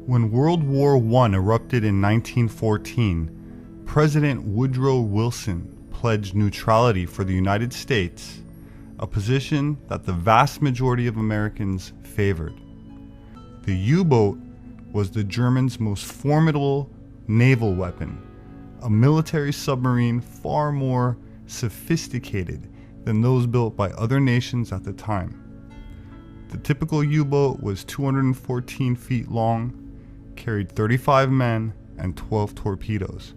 When World War I erupted in 1914, President Woodrow Wilson pledged neutrality for the United States, a position that the vast majority of Americans favored. The U-boat was the Germans' most formidable naval weapon, a military submarine far more sophisticated than those built by other nations at the time. The typical U-boat was 214 feet long, carried 35 men and 12 torpedoes,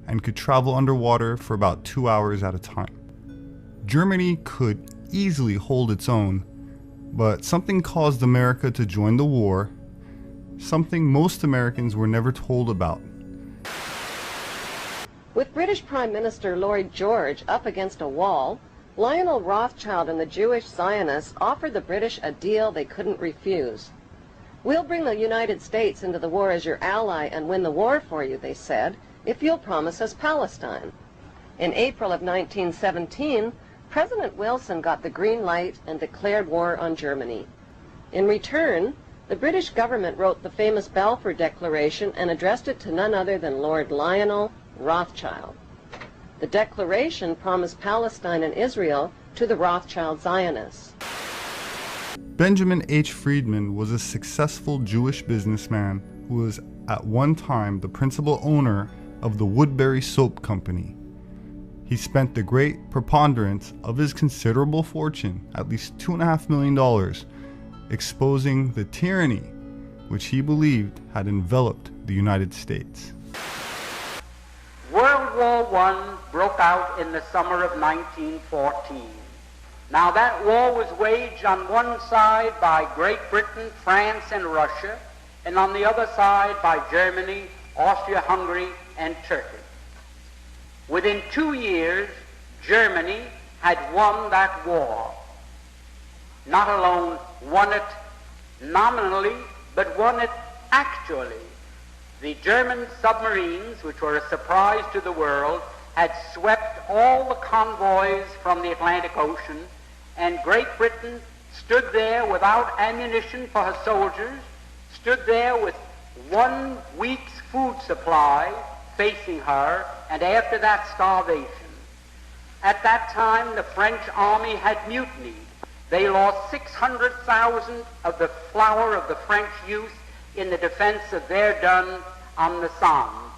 and could travel underwater for about 2 hours at a time. Germany could easily hold its own, but something caused America to join the war, something most Americans were never told about. With British Prime Minister Lloyd George up against a wall, Lionel Rothschild and the Jewish Zionists offered the British a deal they couldn't refuse. "We'll bring the United States into the war as your ally and win the war for you," they said, "if you'll promise us Palestine." In April of 1917, President Wilson got the green light and declared war on Germany. In return, the British government wrote the famous Balfour Declaration and addressed it to none other than Lord Lionel Rothschild. The declaration promised Palestine and Israel to the Rothschild Zionists. Benjamin H. Friedman was a successful Jewish businessman who was at one time the principal owner of the Woodbury Soap Company. He spent the great preponderance of his considerable fortune, at least $2.5 million, exposing the tyranny which he believed had enveloped the United States. World War I broke out in the summer of 1914. Now that war was waged on one side by Great Britain, France, and Russia, and on the other side by Germany, Austria-Hungary, and Turkey. Within 2 years, Germany had won that war. Not alone won it nominally, but won it actually. The German submarines, which were a surprise to the world, had swept all the convoys from the Atlantic Ocean, and Great Britain stood there without ammunition for her soldiers, stood there with 1 week's food supply facing her, and after that, starvation. At that time, the French army had mutinied. They lost 600,000 of the flower of the French youth in the defense of Verdun on the Somme.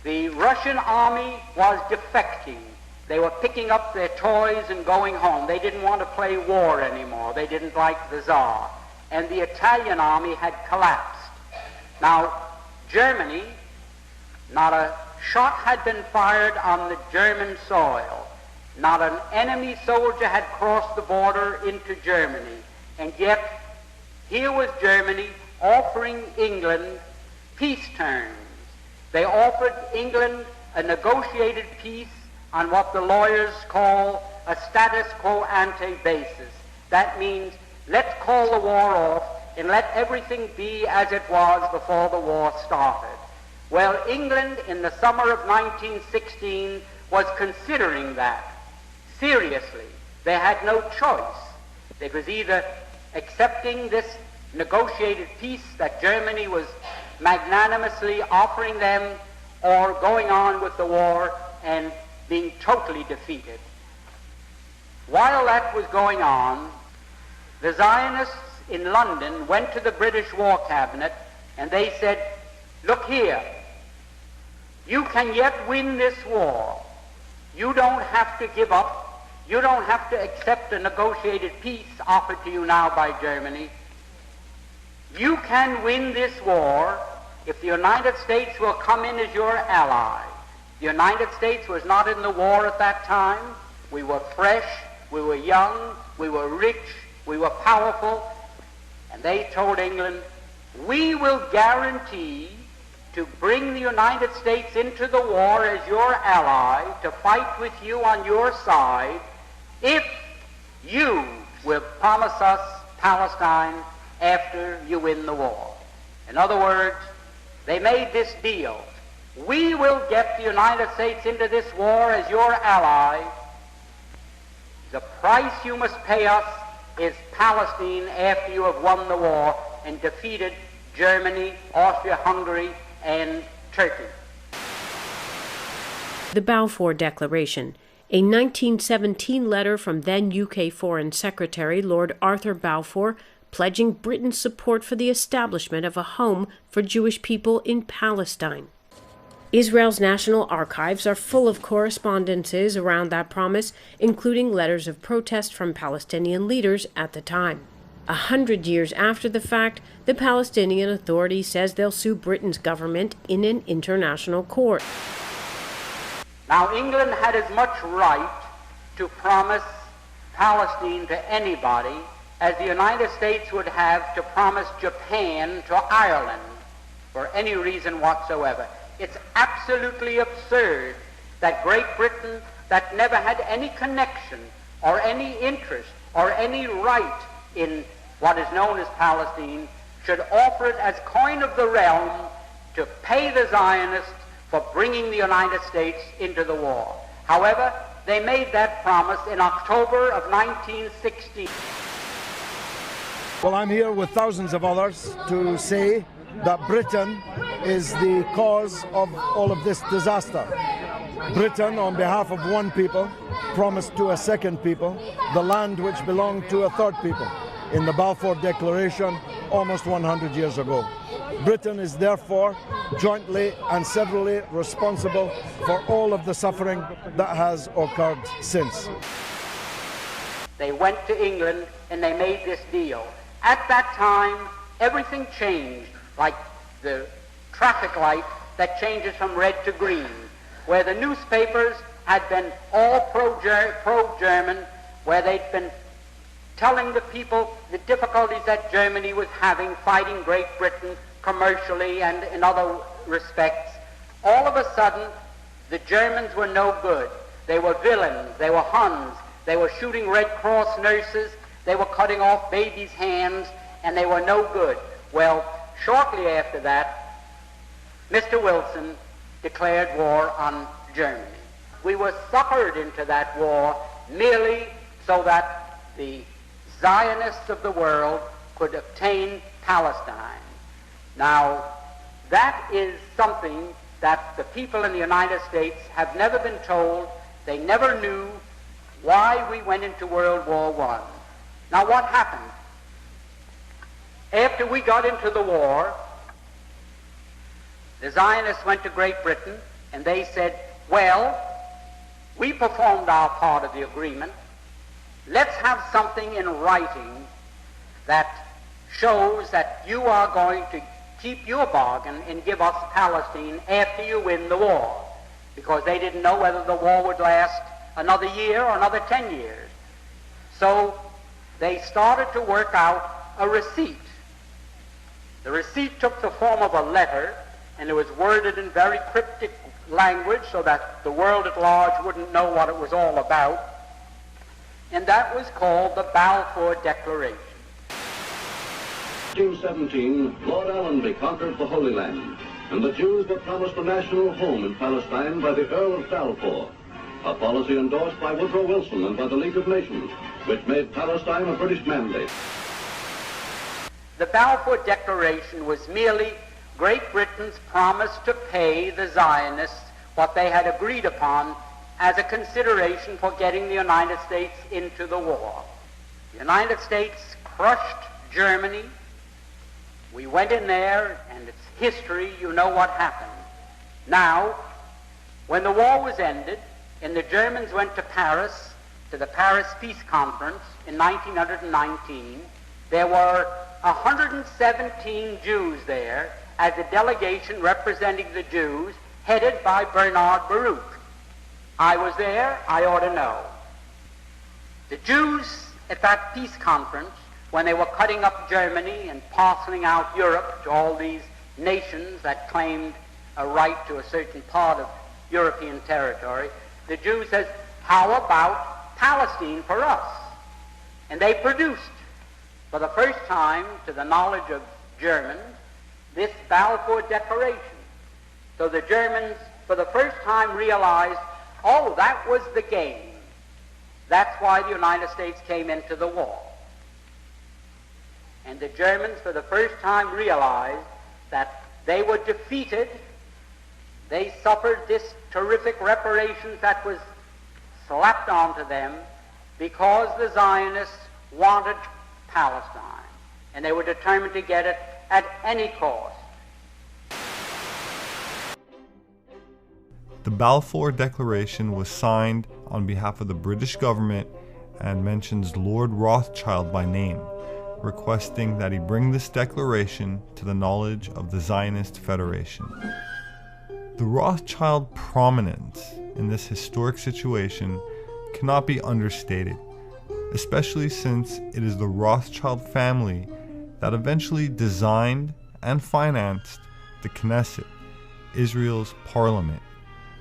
The Russian army was defecting. They were picking up their toys and going home. They didn't want to play war anymore. They didn't like the Tsar. And the Italian army had collapsed. Now, Germany, not a shot had been fired on the German soil. Not an enemy soldier had crossed the border into Germany. And yet, here was Germany offering England peace terms. They offered England a negotiated peace on what the lawyers call a status quo ante basis. That means let's call the war off and let everything be as it was before the war started. Well, England in the summer of 1916 was considering that seriously. They had no choice. It was either accepting this negotiated peace that Germany was magnanimously offering them, or going on with the war and being totally defeated. While that was going on, the Zionists in London went to the British War Cabinet and they said, "Look here, you can yet win this war. You don't have to give up. You don't have to accept a negotiated peace offered to you now by Germany. You can win this war if the United States will come in as your ally." The United States was not in the war at that time. We were fresh, we were young, we were rich, we were powerful. And they told England, "We will guarantee to bring the United States into the war as your ally, to fight with you on your side, if you will promise us Palestine after you win the war." In other words, they made this deal. We will get the United States into this war as your ally. The price you must pay us is Palestine after you have won the war and defeated Germany, Austria-Hungary, and Turkey. The Balfour Declaration, a 1917 letter from then UK Foreign Secretary Lord Arthur Balfour pledging Britain's support for the establishment of a home for Jewish people in Palestine. Israel's National Archives are full of correspondences around that promise, including letters of protest from Palestinian leaders at the time. 100 years after the fact, the Palestinian Authority says they'll sue Britain's government in an international court. Now, England had as much right to promise Palestine to anybody as the United States would have to promise Japan to Ireland for any reason whatsoever. It's absolutely absurd that Great Britain, that never had any connection or any interest or any right in what is known as Palestine, should offer it as coin of the realm to pay the Zionists for bringing the United States into the war. However, they made that promise in October of 1916. Well, I'm here with thousands of others to say that Britain is the cause of all of this disaster. Britain, on behalf of one people, promised to a second people the land which belonged to a third people in the Balfour Declaration almost 100 years ago. Britain is therefore jointly and severally responsible for all of the suffering that has occurred since. They went to England and they made this deal. At that time, everything changed, like the traffic light that changes from red to green, where the newspapers had been all pro-German, where they'd been telling the people the difficulties that Germany was having fighting Great Britain commercially and in other respects. All of a sudden, the Germans were no good. They were villains. They were Huns. They were shooting Red Cross nurses. They were cutting off babies' hands, and they were no good. Well, shortly after that, Mr. Wilson declared war on Germany. We were suckered into that war merely so that the Zionists of the world could obtain Palestine. Now, that is something that the people in the United States have never been told. They never knew why we went into World War I. Now, what happened? After we got into the war, the Zionists went to Great Britain and they said, well, we performed our part of the agreement. Let's have something in writing that shows that you are going to keep your bargain and give us Palestine after you win the war, because they didn't know whether the war would last another year or another 10 years. So they started to work out a receipt. The receipt took the form of a letter, and it was worded in very cryptic language so that the world at large wouldn't know what it was all about. And that was called the Balfour Declaration. 1917, Lord Allenby conquered the Holy Land, and the Jews were promised a national home in Palestine by the Earl of Balfour, a policy endorsed by Woodrow Wilson and by the League of Nations, which made Palestine a British mandate. The Balfour Declaration was merely Great Britain's promise to pay the Zionists what they had agreed upon as a consideration for getting the United States into the war. The United States crushed Germany. We went in there, and it's history. You know what happened. Now, when the war was ended, and the Germans went to Paris, to the Paris Peace Conference in 1919, there were 117 Jews there as a delegation representing the Jews, headed by Bernard Baruch. I was there, I ought to know. The Jews at that peace conference, when they were cutting up Germany and parceling out Europe to all these nations that claimed a right to a certain part of European territory, the Jews said, how about Palestine for us? And they produced, for the first time, to the knowledge of Germans, this Balfour Declaration. So the Germans, for the first time, realized, oh, that was the game. That's why the United States came into the war. And the Germans for the first time realized that they were defeated. They suffered this terrific reparations that was slapped onto them because the Zionists wanted Palestine, and they were determined to get it at any cost. The Balfour Declaration was signed on behalf of the British government and mentions Lord Rothschild by name, requesting that he bring this declaration to the knowledge of the Zionist Federation. The Rothschild prominence in this historic situation cannot be understated, especially since it is the Rothschild family that eventually designed and financed the Knesset, Israel's parliament,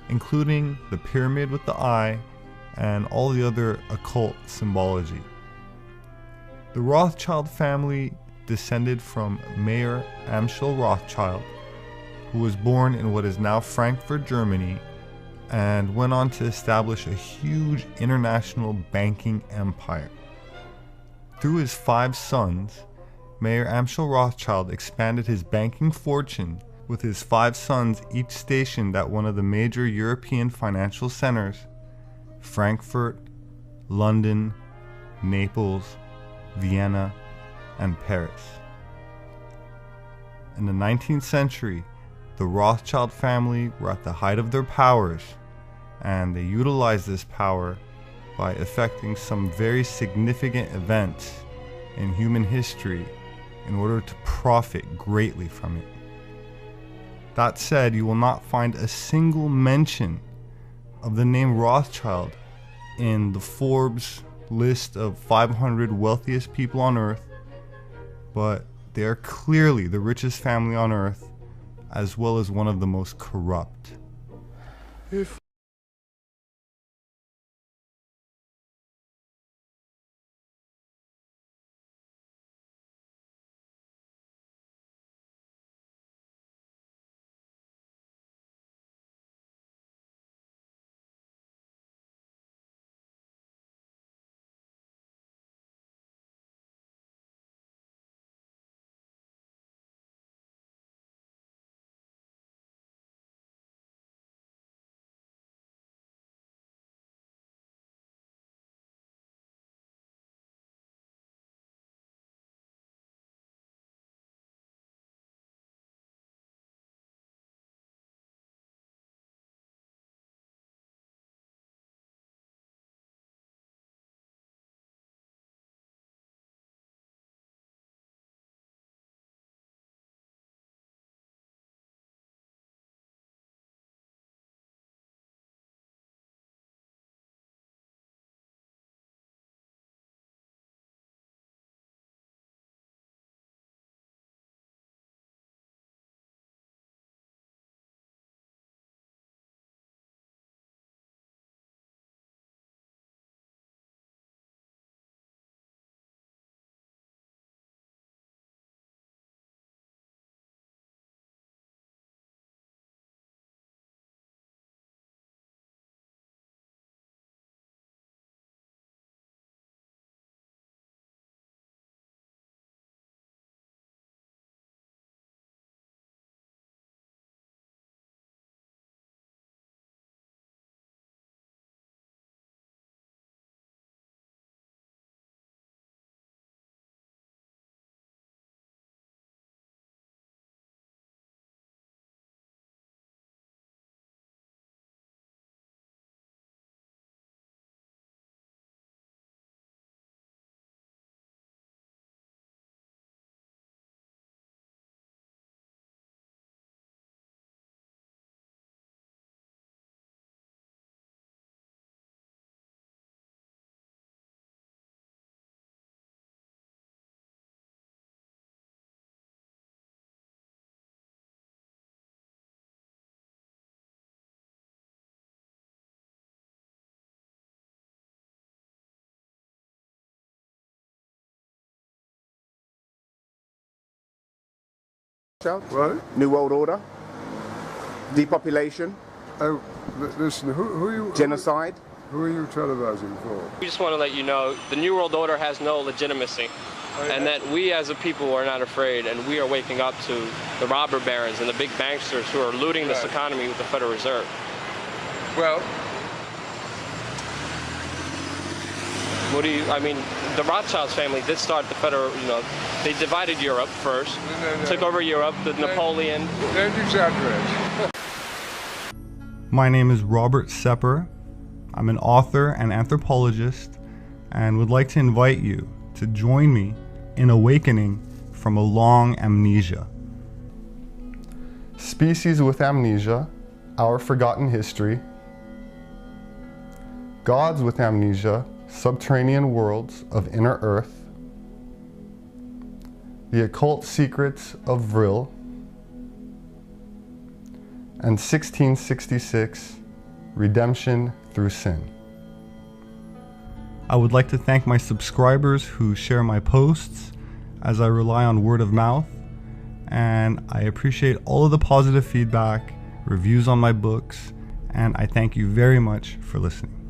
including the pyramid with the eye and all the other occult symbology. The Rothschild family descended from Mayer Amschel Rothschild, who was born in what is now Frankfurt, Germany, and went on to establish a huge international banking empire. Through his 5 sons, Mayer Amschel Rothschild expanded his banking fortune, with his 5 sons each stationed at one of the major European financial centers: Frankfurt, London, Naples, Vienna, and Paris. In the 19th century, the Rothschild family were at the height of their powers, and they utilized this power by effecting some very significant events in human history in order to profit greatly from it. That said, you will not find a single mention of the name Rothschild in the Forbes list of 500 wealthiest people on earth, but they are clearly the richest family on earth, as well as one of the most corrupt. Right. New World Order, depopulation, Listen, who are you? genocide. Who are you televising for? We just want to let you know the New World Order has no legitimacy. and that we as a people are not afraid, and we are waking up to the robber barons and the big banksters who are looting this economy with the Federal Reserve. Well, I mean, the Rothschilds family did start the Federal, they divided Europe first, took over Europe, the Napoleon. Don't exaggerate. My name is Robert Sepehr. I'm an author and anthropologist, and would like to invite you to join me in awakening from a long amnesia. Species with Amnesia, Our Forgotten History. Gods with Amnesia, Subterranean Worlds of Inner Earth. The Occult Secrets of Vril. And 1666, Redemption Through Sin. I would like to thank my subscribers who share my posts, as I rely on word of mouth, and I appreciate all of the positive feedback, reviews on my books, and I thank you very much for listening.